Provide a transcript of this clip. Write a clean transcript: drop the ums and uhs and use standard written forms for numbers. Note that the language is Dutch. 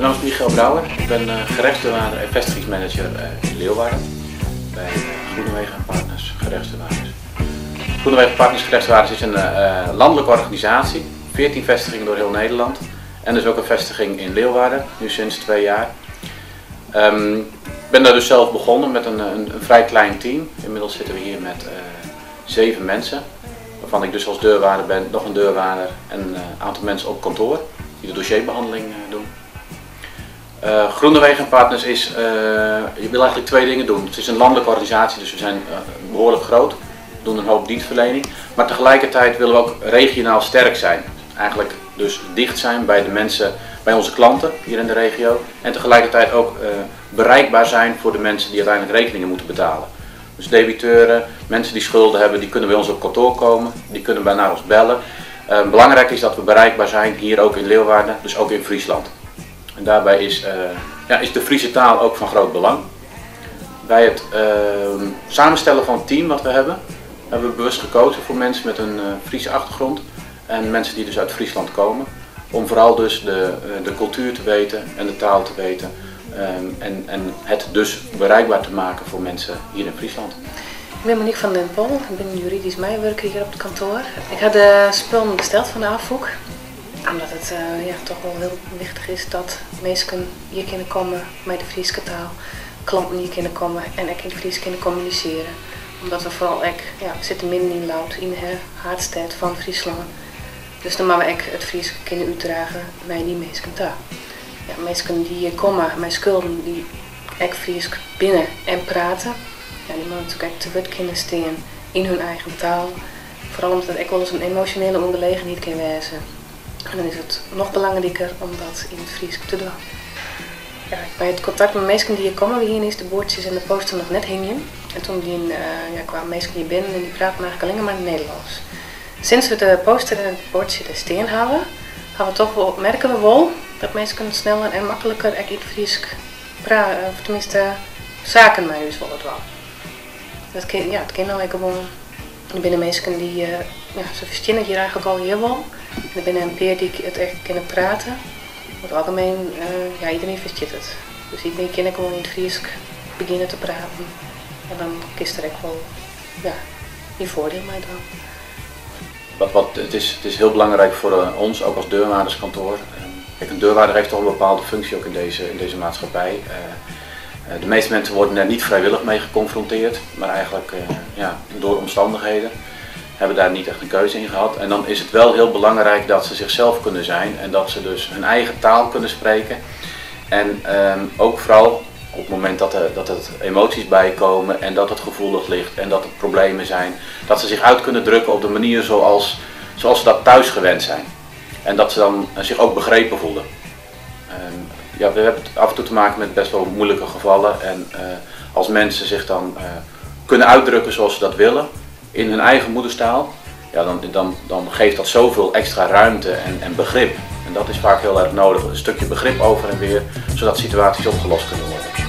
Mijn naam is Michael Brouwer. Ik ben gerechtsdeurwaarder en vestigingsmanager in Leeuwarden bij Groenewegen en Partners Gerechtsdeurwaarders. Groenewegen Partners Gerechtsdeurwaarders is een landelijke organisatie, 14 vestigingen door heel Nederland en dus ook een vestiging in Leeuwarden, nu sinds 2 jaar. Ik ben daar dus zelf begonnen met een vrij klein team. Inmiddels zitten we hier met 7 mensen, waarvan ik dus als deurwaarder ben, nog een deurwaarder en een aantal mensen op kantoor die de dossierbehandeling doen. Groenewegen Partners je wil eigenlijk 2 dingen doen. Het is een landelijke organisatie, dus we zijn behoorlijk groot. We doen een hoop dienstverlening, maar tegelijkertijd willen we ook regionaal sterk zijn. Eigenlijk dus dicht zijn bij de mensen, bij onze klanten hier in de regio en tegelijkertijd ook bereikbaar zijn voor de mensen die uiteindelijk rekeningen moeten betalen. Dus debiteuren, mensen die schulden hebben, die kunnen bij ons op kantoor komen, die kunnen naar ons bellen. Belangrijk is dat we bereikbaar zijn hier ook in Leeuwarden, dus ook in Friesland. En daarbij is de Friese taal ook van groot belang. Bij het samenstellen van het team wat we hebben we bewust gekozen voor mensen met een Friese achtergrond en mensen die dus uit Friesland komen. Om vooral dus de cultuur te weten en de taal te weten en het dus bereikbaar te maken voor mensen hier in Friesland. Ik ben Monique van den Pol, ik ben juridisch medewerker hier op het kantoor. Ik had de spullen besteld van de afvoer, omdat het toch wel heel wichtig is dat mensen hier kunnen komen met de Friese taal, klanten hier kunnen komen en ik in het Fries kunnen communiceren. Omdat we vooral we zitten midden in Lout, in de hartstad van Friesland. Dus dan moeten we het Fries kunnen uitdragen naar die mensen taal. Ja, mensen die hier komen met schulden die Fries binnen en praten, ja, die moeten natuurlijk te woord kunnen staan in hun eigen taal. Vooral omdat het wel eens een emotionele ongelegenheid kan wezen. En dan is het nog belangrijker om dat in het Fries te doen. Ja, bij het contact met mensen die hier komen, we hier is de bordjes en de poster nog net hingen. En toen kwamen mensen hier binnen en die praten eigenlijk alleen maar in het Nederlands. Sinds we de poster en het bordje er staan hebben, merken we wel dat mensen sneller en makkelijker in het Fries praten, of tenminste zaken met ons willen doen. Het kan nou gewoon. Er zijn mensen die, ze verstaan hier eigenlijk al heel wel. Er zijn een paar die het echt kunnen praten. Over het algemeen, iedereen verstaat het. Dus iedereen kan gewoon in het Fries beginnen te praten. En dan kiest er echt wel, die voordeel mee dan. Het is heel belangrijk voor ons, ook als deurwaarderskantoor. Een deurwaarder heeft toch een bepaalde functie ook in deze maatschappij. De meeste mensen worden er niet vrijwillig mee geconfronteerd, maar eigenlijk door omstandigheden hebben daar niet echt een keuze in gehad. En dan is het wel heel belangrijk dat ze zichzelf kunnen zijn en dat ze dus hun eigen taal kunnen spreken. En ook vooral op het moment dat er emoties bij komen en dat het gevoelig ligt en dat er problemen zijn, dat ze zich uit kunnen drukken op de manier zoals ze dat thuis gewend zijn. En dat ze dan zich ook begrepen voelen. We hebben af en toe te maken met best wel moeilijke gevallen en als mensen zich dan kunnen uitdrukken zoals ze dat willen in hun eigen moederstaal, dan geeft dat zoveel extra ruimte en begrip. En dat is vaak heel erg nodig, een stukje begrip over en weer, zodat situaties opgelost kunnen worden.